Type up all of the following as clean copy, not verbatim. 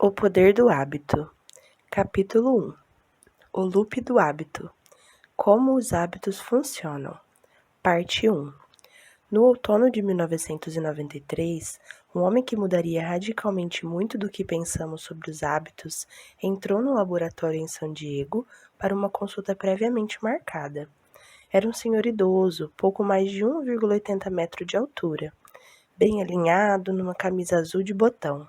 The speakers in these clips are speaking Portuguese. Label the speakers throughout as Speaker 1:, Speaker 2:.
Speaker 1: O poder do hábito. Capítulo 1. O loop do hábito. Como os hábitos funcionam. Parte 1. No outono de 1993, um homem que mudaria radicalmente muito do que pensamos sobre os hábitos entrou no laboratório em San Diego para uma consulta previamente marcada. Era um senhor idoso, pouco mais de 1,80 metros de altura, bem alinhado numa camisa azul de botão.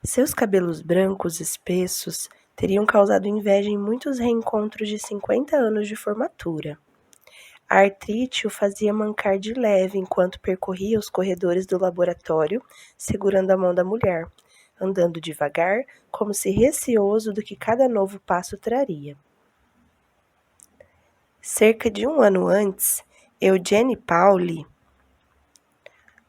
Speaker 1: Seus cabelos brancos espessos teriam causado inveja em muitos reencontros de 50 anos de formatura. A artrite o fazia mancar de leve enquanto percorria os corredores do laboratório, segurando a mão da mulher, andando devagar, como se receoso do que cada novo passo traria. Cerca de um ano antes, Eugene Pauli,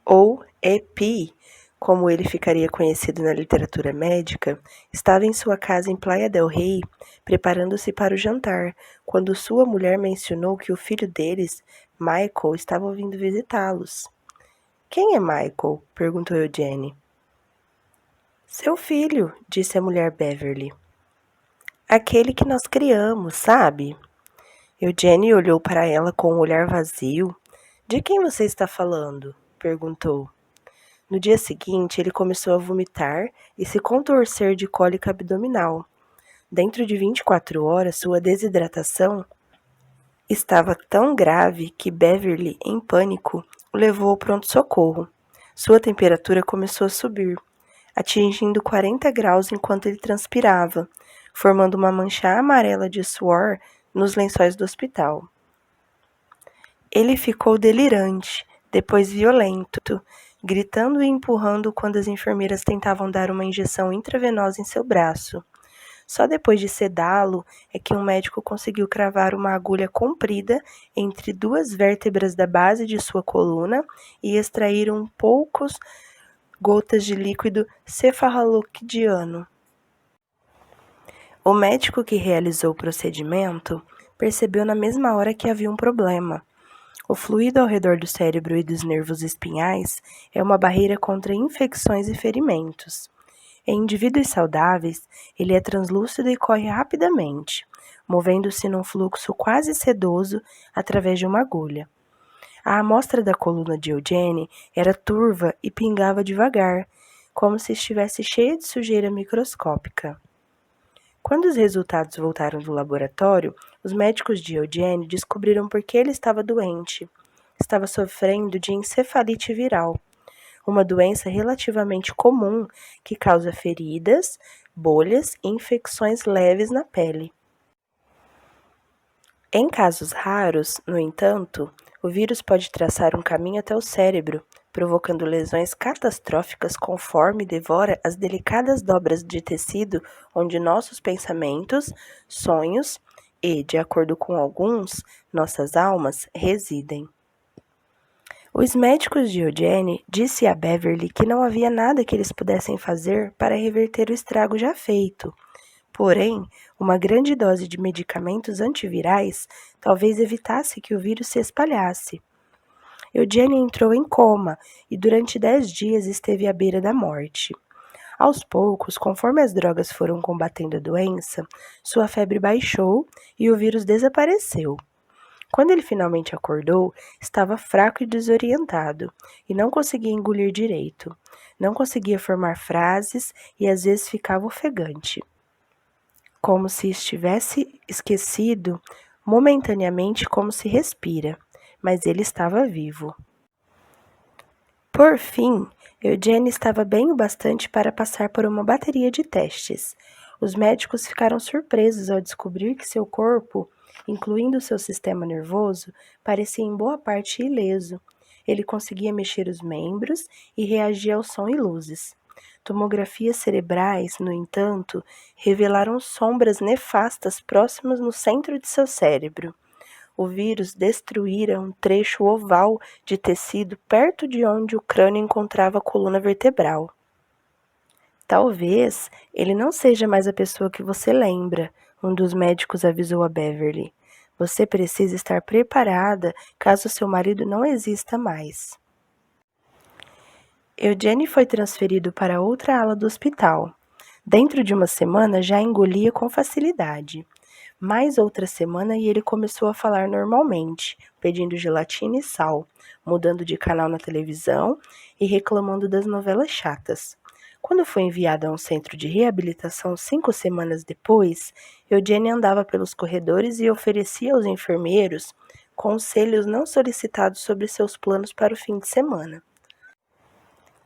Speaker 1: ou E.P., como ele ficaria conhecido na literatura médica, estava em sua casa em Playa del Rey, preparando-se para o jantar, quando sua mulher mencionou que o filho deles, Michael, estava vindo visitá-los. "Quem é Michael?" perguntou Eugene. "Seu filho", disse a mulher Beverly. "Aquele que nós criamos, sabe?" Eugene olhou para ela com um olhar vazio. "De quem você está falando?" perguntou. No dia seguinte, ele começou a vomitar e se contorcer de cólica abdominal. Dentro de 24 horas, sua desidratação estava tão grave que Beverly, em pânico, o levou ao pronto-socorro. Sua temperatura começou a subir, atingindo 40 graus enquanto ele transpirava, formando uma mancha amarela de suor nos lençóis do hospital. Ele ficou delirante, depois violento, gritando e empurrando quando as enfermeiras tentavam dar uma injeção intravenosa em seu braço. Só depois de sedá-lo é que um médico conseguiu cravar uma agulha comprida entre duas vértebras da base de sua coluna e extrair poucas gotas de líquido cefalorraquidiano. O médico que realizou o procedimento percebeu na mesma hora que havia um problema. O fluido ao redor do cérebro e dos nervos espinhais é uma barreira contra infecções e ferimentos. Em indivíduos saudáveis, ele é translúcido e corre rapidamente, movendo-se num fluxo quase sedoso através de uma agulha. A amostra da coluna de Eugene era turva e pingava devagar, como se estivesse cheia de sujeira microscópica. Quando os resultados voltaram do laboratório, os médicos de Eugene descobriram por que ele estava doente. Estava sofrendo de encefalite viral, uma doença relativamente comum que causa feridas, bolhas e infecções leves na pele. Em casos raros, no entanto, o vírus pode traçar um caminho até o cérebro, provocando lesões catastróficas conforme devora as delicadas dobras de tecido onde nossos pensamentos, sonhos e, de acordo com alguns, nossas almas residem. Os médicos de Eugene disse a Beverly que não havia nada que eles pudessem fazer para reverter o estrago já feito. Porém, uma grande dose de medicamentos antivirais talvez evitasse que o vírus se espalhasse. Eugene entrou em coma e durante 10 dias esteve à beira da morte. Aos poucos, conforme as drogas foram combatendo a doença, sua febre baixou e o vírus desapareceu. Quando ele finalmente acordou, estava fraco e desorientado, e não conseguia engolir direito. Não conseguia formar frases e às vezes ficava ofegante, como se estivesse esquecido momentaneamente como se respira, mas ele estava vivo. Por fim, Eugene estava bem o bastante para passar por uma bateria de testes. Os médicos ficaram surpresos ao descobrir que seu corpo, incluindo seu sistema nervoso, parecia em boa parte ileso. Ele conseguia mexer os membros e reagia ao som e luzes. Tomografias cerebrais, no entanto, revelaram sombras nefastas próximas no centro de seu cérebro. O vírus destruíra um trecho oval de tecido perto de onde o crânio encontrava a coluna vertebral. "Talvez ele não seja mais a pessoa que você lembra", um dos médicos avisou a Beverly. "Você precisa estar preparada caso seu marido não exista mais." Eugene foi transferido para outra ala do hospital. Dentro de uma semana já engolia com facilidade. Mais outra semana e ele começou a falar normalmente, pedindo gelatina e sal, mudando de canal na televisão e reclamando das novelas chatas. Quando foi enviado a um centro de reabilitação 5 semanas depois, Eugene andava pelos corredores e oferecia aos enfermeiros conselhos não solicitados sobre seus planos para o fim de semana.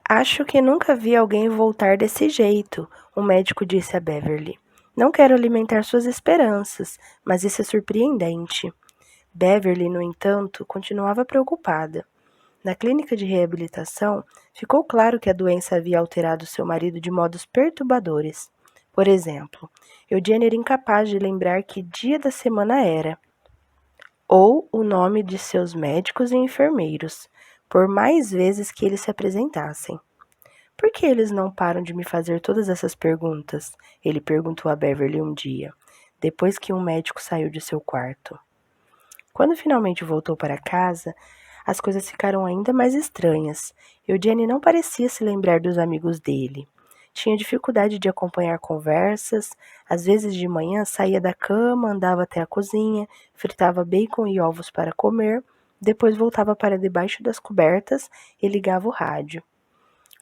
Speaker 1: Acho que nunca vi alguém voltar desse jeito, o médico disse a Beverly. Não quero alimentar suas esperanças, mas isso é surpreendente. Beverly, no entanto, continuava preocupada. Na clínica de reabilitação, ficou claro que a doença havia alterado seu marido de modos perturbadores. Por exemplo, Eugene era incapaz de lembrar que dia da semana era, ou o nome de seus médicos e enfermeiros, por mais vezes que eles se apresentassem. Por que eles não param de me fazer todas essas perguntas? Ele perguntou a Beverly um dia, depois que um médico saiu de seu quarto. Quando finalmente voltou para casa, as coisas ficaram ainda mais estranhas. Eugene não parecia se lembrar dos amigos dele. Tinha dificuldade de acompanhar conversas, às vezes de manhã saía da cama, andava até a cozinha, fritava bacon e ovos para comer, depois voltava para debaixo das cobertas e ligava o rádio.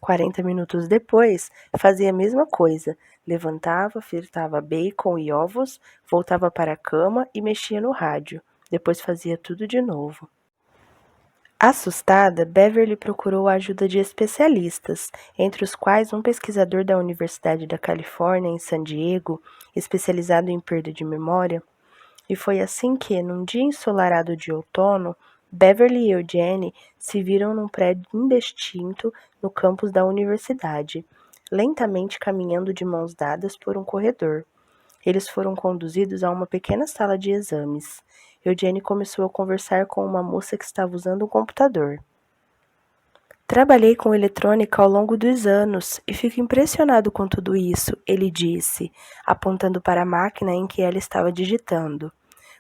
Speaker 1: 40 minutos depois, fazia a mesma coisa. Levantava, fritava bacon e ovos, voltava para a cama e mexia no rádio. Depois fazia tudo de novo. Assustada, Beverly procurou a ajuda de especialistas, entre os quais um pesquisador da Universidade da Califórnia, em San Diego, especializado em perda de memória. E foi assim que, num dia ensolarado de outono, Beverly e Eugene se viram num prédio indistinto no campus da universidade, lentamente caminhando de mãos dadas por um corredor. Eles foram conduzidos a uma pequena sala de exames. Eugene começou a conversar com uma moça que estava usando um computador. Trabalhei com eletrônica ao longo dos anos e fico impressionado com tudo isso, ele disse, apontando para a máquina em que ela estava digitando.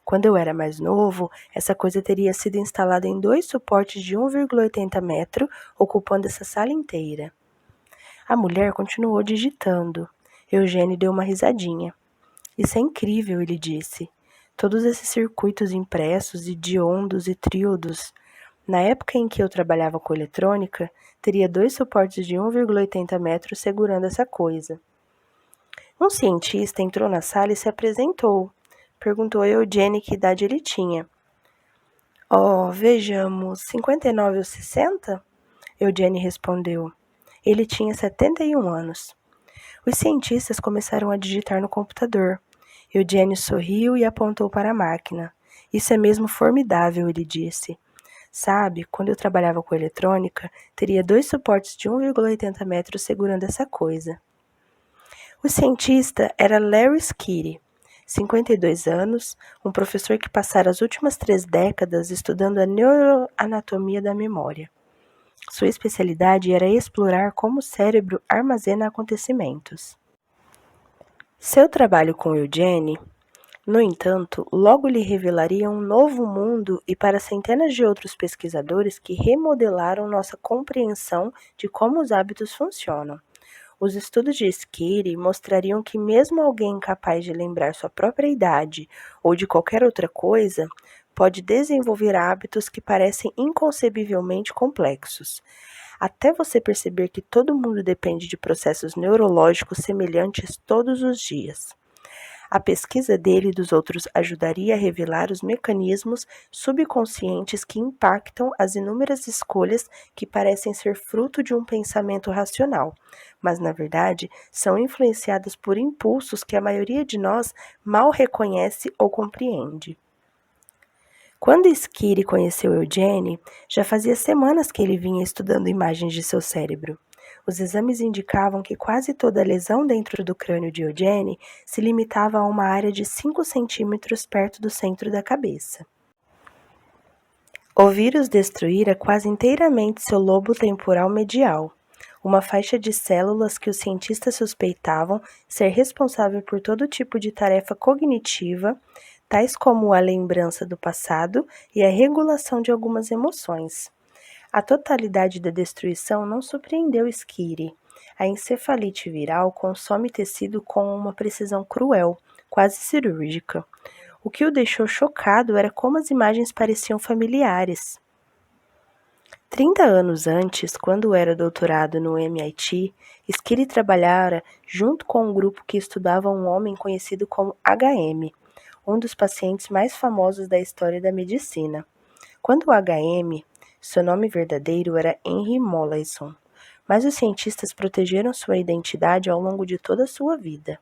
Speaker 1: Quando eu era mais novo, essa coisa teria sido instalada em 2 suportes de 1,80 metro, ocupando essa sala inteira. A mulher continuou digitando. Eugene deu uma risadinha. Isso é incrível, ele disse. Todos esses circuitos impressos e diondos e tríodos. Na época em que eu trabalhava com eletrônica, teria 2 suportes de 1,80 metros segurando essa coisa. Um cientista entrou na sala e se apresentou. Perguntou a Eugene que idade ele tinha. Vejamos, 59 ou 60? Eugene respondeu. Ele tinha 71 anos. Os cientistas começaram a digitar no computador. Eugene sorriu e apontou para a máquina. Isso é mesmo formidável, ele disse. Sabe, quando eu trabalhava com eletrônica, teria 2 suportes de 1,80 metros segurando essa coisa. O cientista era Larry Skiddy, 52 anos, um professor que passara as últimas 3 décadas estudando a neuroanatomia da memória. Sua especialidade era explorar como o cérebro armazena acontecimentos. Seu trabalho com Eugene, no entanto, logo lhe revelaria um novo mundo e para centenas de outros pesquisadores que remodelaram nossa compreensão de como os hábitos funcionam. Os estudos de Skiddy mostrariam que mesmo alguém incapaz de lembrar sua própria idade ou de qualquer outra coisa, pode desenvolver hábitos que parecem inconcebivelmente complexos, até você perceber que todo mundo depende de processos neurológicos semelhantes todos os dias. A pesquisa dele e dos outros ajudaria a revelar os mecanismos subconscientes que impactam as inúmeras escolhas que parecem ser fruto de um pensamento racional, mas na verdade são influenciadas por impulsos que a maioria de nós mal reconhece ou compreende. Quando Skiddy conheceu Eugene, já fazia semanas que ele vinha estudando imagens de seu cérebro. Os exames indicavam que quase toda a lesão dentro do crânio de Eugene se limitava a uma área de 5 centímetros perto do centro da cabeça. O vírus destruíra quase inteiramente seu lobo temporal medial, uma faixa de células que os cientistas suspeitavam ser responsável por todo tipo de tarefa cognitiva, tais como a lembrança do passado e a regulação de algumas emoções. A totalidade da destruição não surpreendeu Skiri. A encefalite viral consome tecido com uma precisão cruel, quase cirúrgica. O que o deixou chocado era como as imagens pareciam familiares. 30 anos antes, quando era doutorado no MIT, Skiri trabalhara junto com um grupo que estudava um homem conhecido como HM, um dos pacientes mais famosos da história da medicina. Quando o HM, seu nome verdadeiro era Henry Molaison, mas os cientistas protegeram sua identidade ao longo de toda a sua vida.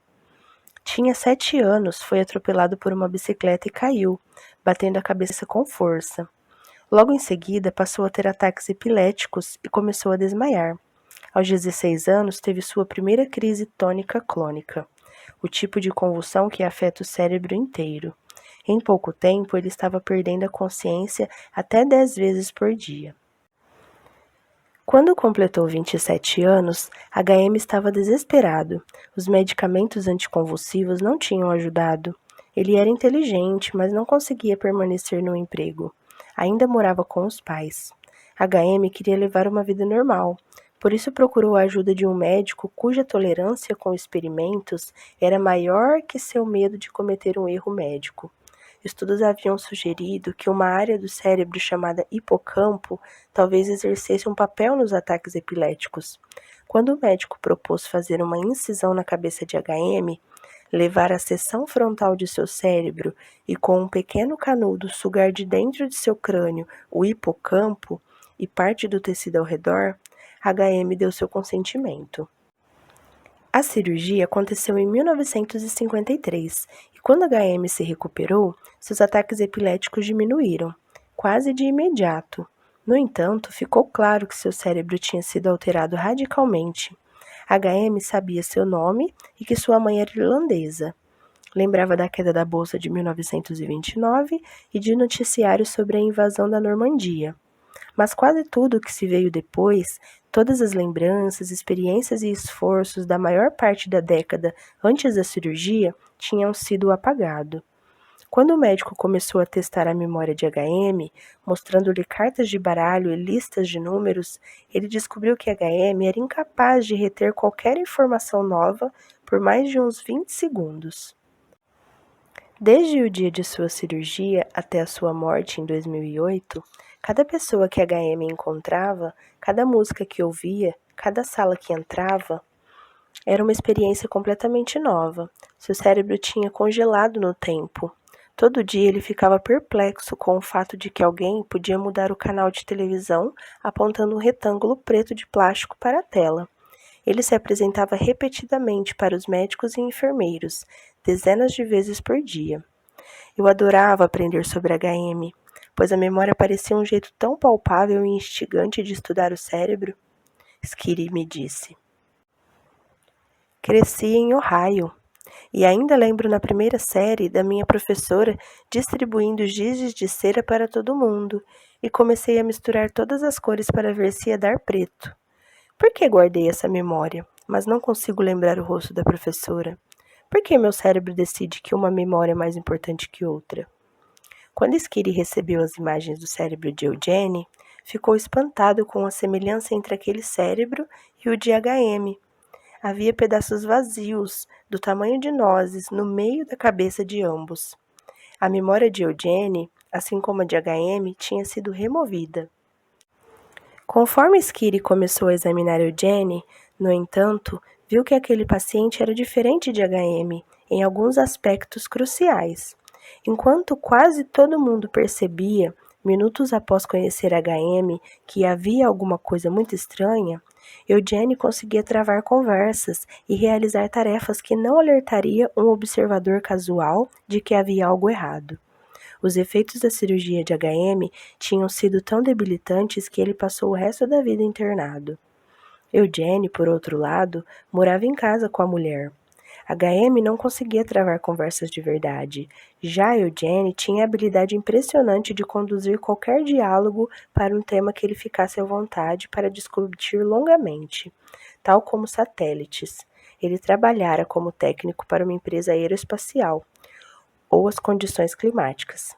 Speaker 1: Tinha 7 anos, foi atropelado por uma bicicleta e caiu, batendo a cabeça com força. Logo em seguida, passou a ter ataques epiléticos e começou a desmaiar. Aos 16 anos, teve sua primeira crise tônica clônica, o tipo de convulsão que afeta o cérebro inteiro. Em pouco tempo, ele estava perdendo a consciência até 10 vezes por dia. Quando completou 27 anos, HM estava desesperado. Os medicamentos anticonvulsivos não tinham ajudado. Ele era inteligente, mas não conseguia permanecer no emprego. Ainda morava com os pais. HM queria levar uma vida normal, por isso procurou a ajuda de um médico cuja tolerância com experimentos era maior que seu medo de cometer um erro médico. Estudos haviam sugerido que uma área do cérebro chamada hipocampo talvez exercesse um papel nos ataques epiléticos. Quando o médico propôs fazer uma incisão na cabeça de HM, levar a seção frontal de seu cérebro e com um pequeno canudo sugar de dentro de seu crânio o hipocampo e parte do tecido ao redor, HM deu seu consentimento. A cirurgia aconteceu em 1953 e quando HM se recuperou, seus ataques epiléticos diminuíram, quase de imediato. No entanto, ficou claro que seu cérebro tinha sido alterado radicalmente. HM sabia seu nome e que sua mãe era irlandesa. Lembrava da queda da Bolsa de 1929 e de noticiários sobre a invasão da Normandia. Mas quase tudo o que se veio depois, todas as lembranças, experiências e esforços da maior parte da década antes da cirurgia tinham sido apagados. Quando o médico começou a testar a memória de HM, mostrando-lhe cartas de baralho e listas de números, ele descobriu que HM era incapaz de reter qualquer informação nova por mais de uns 20 segundos. Desde o dia de sua cirurgia até a sua morte em 2008, cada pessoa que HM encontrava, cada música que ouvia, cada sala que entrava, era uma experiência completamente nova. Seu cérebro tinha congelado no tempo. Todo dia ele ficava perplexo com o fato de que alguém podia mudar o canal de televisão apontando um retângulo preto de plástico para a tela. Ele se apresentava repetidamente para os médicos e enfermeiros, dezenas de vezes por dia. Eu adorava aprender sobre HM, pois a memória parecia um jeito tão palpável e instigante de estudar o cérebro. Skiri me disse. Cresci em Ohio. E ainda lembro na primeira série da minha professora distribuindo gizes de cera para todo mundo e comecei a misturar todas as cores para ver se ia dar preto. Por que guardei essa memória, mas não consigo lembrar o rosto da professora? Por que meu cérebro decide que uma memória é mais importante que outra? Quando Skiri recebeu as imagens do cérebro de Eugene, ficou espantado com a semelhança entre aquele cérebro e o de HM. Havia pedaços vazios, do tamanho de nozes, no meio da cabeça de ambos. A memória de Eugene, assim como a de HM, tinha sido removida. Conforme Skiri começou a examinar Eugene, no entanto, viu que aquele paciente era diferente de HM em alguns aspectos cruciais. Enquanto quase todo mundo percebia, minutos após conhecer HM, que havia alguma coisa muito estranha, Eugene conseguia travar conversas e realizar tarefas que não alertaria um observador casual de que havia algo errado. Os efeitos da cirurgia de HM tinham sido tão debilitantes que ele passou o resto da vida internado. Eugene, por outro lado, morava em casa com a mulher. HM não conseguia travar conversas de verdade. Já Eugene tinha a habilidade impressionante de conduzir qualquer diálogo para um tema que ele ficasse à vontade para discutir longamente, tal como satélites. Ele trabalhara como técnico para uma empresa aeroespacial, ou as condições climáticas.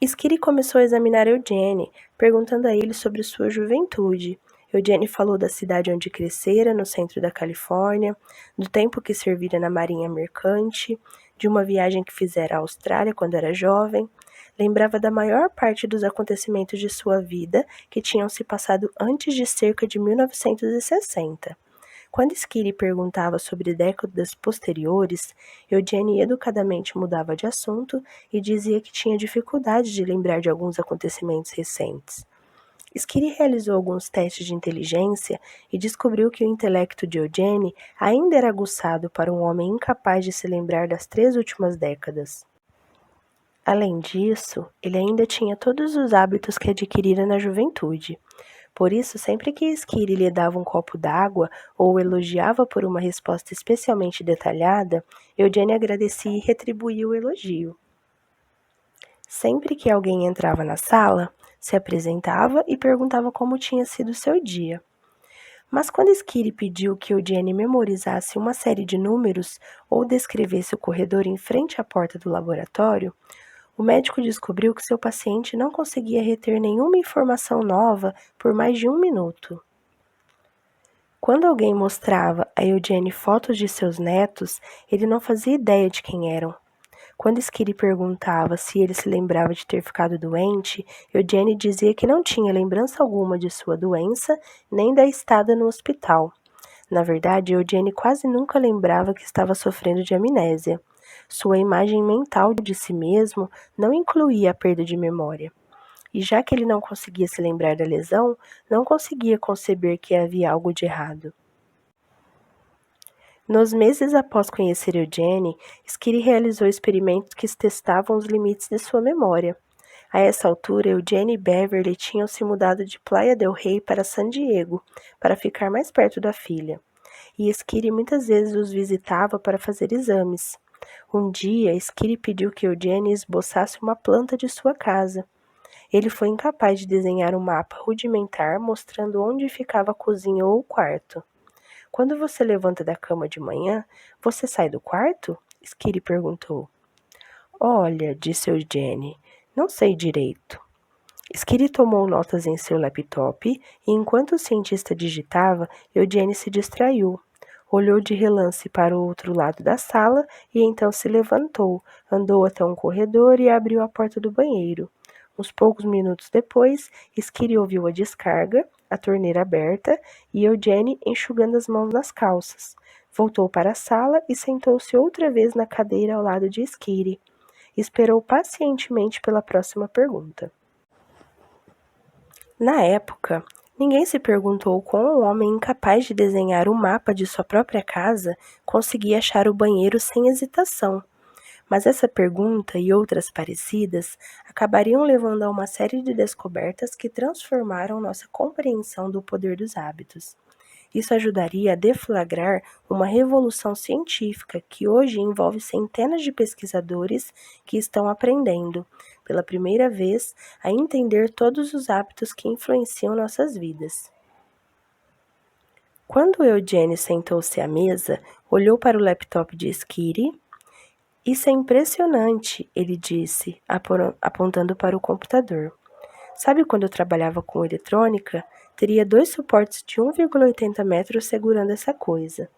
Speaker 1: Skiri começou a examinar Eugene, perguntando a ele sobre sua juventude. Eugene falou da cidade onde crescera, no centro da Califórnia, do tempo que servira na marinha mercante, de uma viagem que fizera à Austrália quando era jovem. Lembrava da maior parte dos acontecimentos de sua vida que tinham se passado antes de cerca de 1960. Quando Skiri perguntava sobre décadas posteriores, Eugene educadamente mudava de assunto e dizia que tinha dificuldade de lembrar de alguns acontecimentos recentes. Skiri realizou alguns testes de inteligência e descobriu que o intelecto de Eugene ainda era aguçado para um homem incapaz de se lembrar das 3 últimas décadas. Além disso, ele ainda tinha todos os hábitos que adquirira na juventude. Por isso, sempre que Skiri lhe dava um copo d'água ou o elogiava por uma resposta especialmente detalhada, Eugene agradecia e retribuía o elogio. Sempre que alguém entrava na sala, se apresentava e perguntava como tinha sido seu dia. Mas quando Skiri pediu que Eugene memorizasse uma série de números ou descrevesse o corredor em frente à porta do laboratório, o médico descobriu que seu paciente não conseguia reter nenhuma informação nova por mais de 1 minuto. Quando alguém mostrava a Eugene fotos de seus netos, ele não fazia ideia de quem eram. Quando Skiri perguntava se ele se lembrava de ter ficado doente, Eugene dizia que não tinha lembrança alguma de sua doença, nem da estada no hospital. Na verdade, Eugene quase nunca lembrava que estava sofrendo de amnésia. Sua imagem mental de si mesmo não incluía a perda de memória. E já que ele não conseguia se lembrar da lesão, não conseguia conceber que havia algo de errado. Nos meses após conhecer Eugene, Skiri realizou experimentos que testavam os limites de sua memória. A essa altura, Eugene e Beverly tinham se mudado de Playa del Rey para San Diego, para ficar mais perto da filha. E Skiri muitas vezes os visitava para fazer exames. Um dia, Skiri pediu que Eugene esboçasse uma planta de sua casa. Ele foi incapaz de desenhar um mapa rudimentar mostrando onde ficava a cozinha ou o quarto. Quando você levanta da cama de manhã, você sai do quarto? Skiri perguntou. Olha, disse Eugene, não sei direito. Skiri tomou notas em seu laptop e enquanto o cientista digitava, Eugene se distraiu. Olhou de relance para o outro lado da sala e então se levantou, andou até um corredor e abriu a porta do banheiro. Uns poucos minutos depois, Skiri ouviu a descarga, a torneira aberta e Eugene enxugando as mãos nas calças. Voltou para a sala e sentou-se outra vez na cadeira ao lado de Skiri. Esperou pacientemente pela próxima pergunta. Na época, ninguém se perguntou como um homem incapaz de desenhar um mapa de sua própria casa conseguia achar o banheiro sem hesitação. Mas essa pergunta e outras parecidas acabariam levando a uma série de descobertas que transformaram nossa compreensão do poder dos hábitos. Isso ajudaria a deflagrar uma revolução científica que hoje envolve centenas de pesquisadores que estão aprendendo, pela primeira vez, a entender todos os hábitos que influenciam nossas vidas. Quando Eugene sentou-se à mesa, olhou para o laptop de Skiri. Isso é impressionante, ele disse, apontando para o computador. Sabe quando eu trabalhava com eletrônica? Teria 2 suportes de 1,80 metros segurando essa coisa.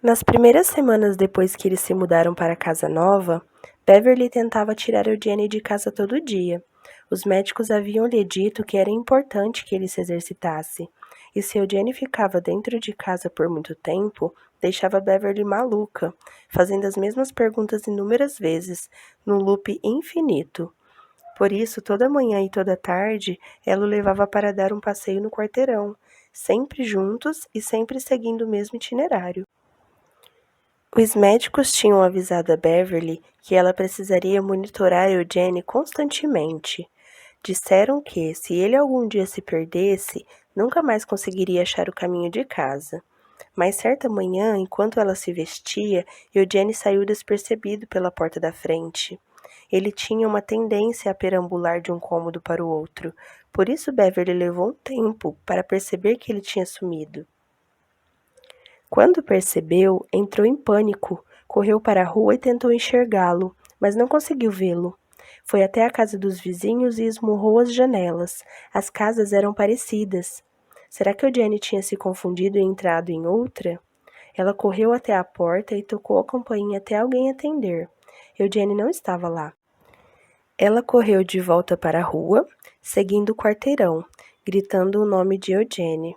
Speaker 1: Nas primeiras semanas depois que eles se mudaram para a casa nova, Beverly tentava tirar Eugene de casa todo dia. Os médicos haviam lhe dito que era importante que ele se exercitasse. E se Eugene ficava dentro de casa por muito tempo, deixava Beverly maluca, fazendo as mesmas perguntas inúmeras vezes, num loop infinito. Por isso, toda manhã e toda tarde, ela o levava para dar um passeio no quarteirão, sempre juntos e sempre seguindo o mesmo itinerário. Os médicos tinham avisado a Beverly que ela precisaria monitorar Eugene constantemente. Disseram que, se ele algum dia se perdesse, nunca mais conseguiria achar o caminho de casa. Mas certa manhã, enquanto ela se vestia, Eugene saiu despercebido pela porta da frente. Ele tinha uma tendência a perambular de um cômodo para o outro, por isso Beverly levou um tempo para perceber que ele tinha sumido. Quando percebeu, entrou em pânico, correu para a rua e tentou enxergá-lo, mas não conseguiu vê-lo. Foi até a casa dos vizinhos e esmurrou as janelas. As casas eram parecidas. Será que Eugênia tinha se confundido e entrado em outra? Ela correu até a porta e tocou a campainha até alguém atender. Eugênia não estava lá. Ela correu de volta para a rua, seguindo o quarteirão, gritando o nome de Eugênia.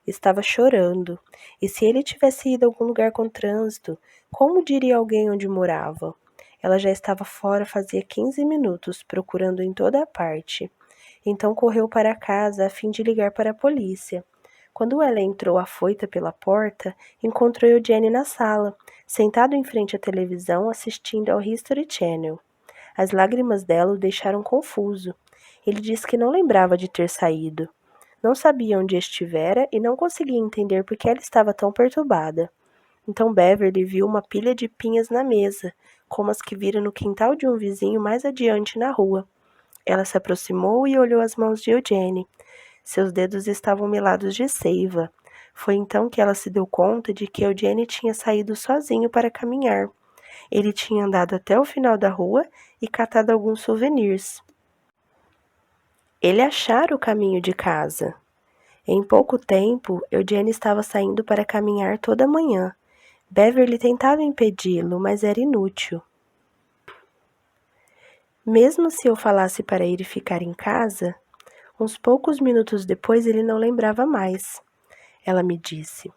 Speaker 1: Estava chorando. E se ele tivesse ido a algum lugar com trânsito, como diria alguém onde morava? Ela já estava fora fazia 15 minutos, procurando em toda a parte. Então correu para casa a fim de ligar para a polícia. Quando ela entrou afoita pela porta, encontrou Eugênia na sala, sentado em frente à televisão assistindo ao History Channel. As lágrimas dela o deixaram confuso. Ele disse que não lembrava de ter saído. Não sabia onde estivera e não conseguia entender por que ela estava tão perturbada. Então Beverly viu uma pilha de pinhas na mesa, como as que vira no quintal de um vizinho mais adiante na rua. Ela se aproximou e olhou as mãos de Eugênia. Seus dedos estavam melados de seiva. Foi então que ela se deu conta de que Eugênia tinha saído sozinho para caminhar. Ele tinha andado até o final da rua e catado alguns souvenirs. Ele achara o caminho de casa. Em pouco tempo, Eugênia estava saindo para caminhar toda manhã. Beverly tentava impedi-lo, mas era inútil. Mesmo se eu falasse para ele ficar em casa, uns poucos minutos depois ele não lembrava mais. Ela me disse.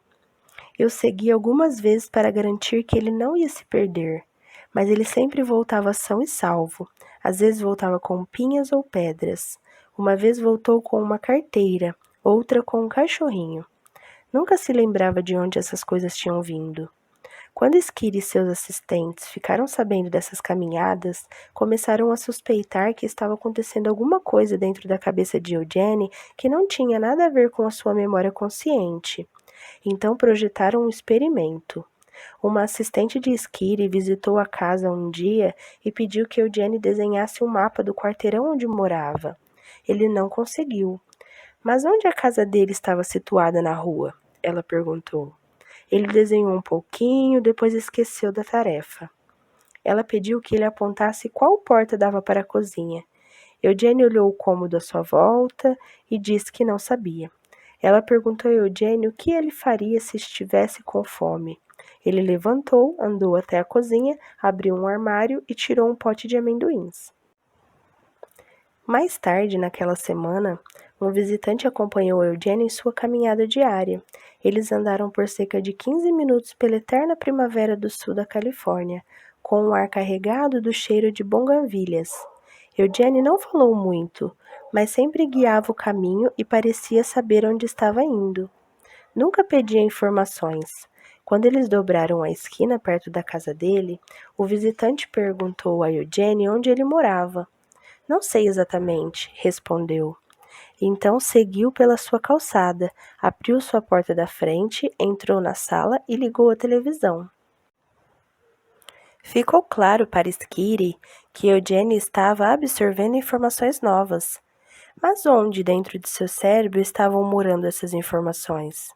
Speaker 1: Eu segui algumas vezes para garantir que ele não ia se perder, mas ele sempre voltava são e salvo. Às vezes voltava com pinhas ou pedras. Uma vez voltou com uma carteira, outra com um cachorrinho. Nunca se lembrava de onde essas coisas tinham vindo. Quando Skiri e seus assistentes ficaram sabendo dessas caminhadas, começaram a suspeitar que estava acontecendo alguma coisa dentro da cabeça de Eugênia que não tinha nada a ver com a sua memória consciente. Então projetaram um experimento. Uma assistente de Skiri visitou a casa um dia e pediu que Eugênia desenhasse um mapa do quarteirão onde morava. Ele não conseguiu. Mas onde a casa dele estava situada na rua? Ela perguntou. Ele desenhou um pouquinho, depois esqueceu da tarefa. Ela pediu que ele apontasse qual porta dava para a cozinha. Eugênia olhou o cômodo à sua volta e disse que não sabia. Ela perguntou a Eugênia o que ele faria se estivesse com fome. Ele levantou, andou até a cozinha, abriu um armário e tirou um pote de amendoins. Mais tarde, naquela semana, um visitante acompanhou Eugênia em sua caminhada diária. Eles andaram por cerca de 15 minutos pela eterna primavera do sul da Califórnia, com um ar carregado do cheiro de bougainvillas. Eugênia não falou muito, mas sempre guiava o caminho e parecia saber onde estava indo. Nunca pedia informações. Quando eles dobraram a esquina perto da casa dele, o visitante perguntou a Eugênia onde ele morava. Não sei exatamente, respondeu. Então seguiu pela sua calçada, abriu sua porta da frente, entrou na sala e ligou a televisão. Ficou claro para Skiri que Eugênia estava absorvendo informações novas. Mas onde dentro de seu cérebro estavam morando essas informações?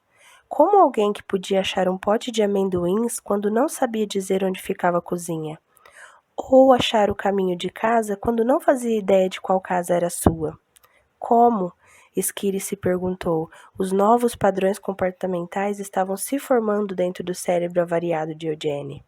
Speaker 1: Como alguém que podia achar um pote de amendoins quando não sabia dizer onde ficava a cozinha? Ou achar o caminho de casa quando não fazia ideia de qual casa era sua? Como? Skiri se perguntou. Os novos padrões comportamentais estavam se formando dentro do cérebro avariado de Eugênia.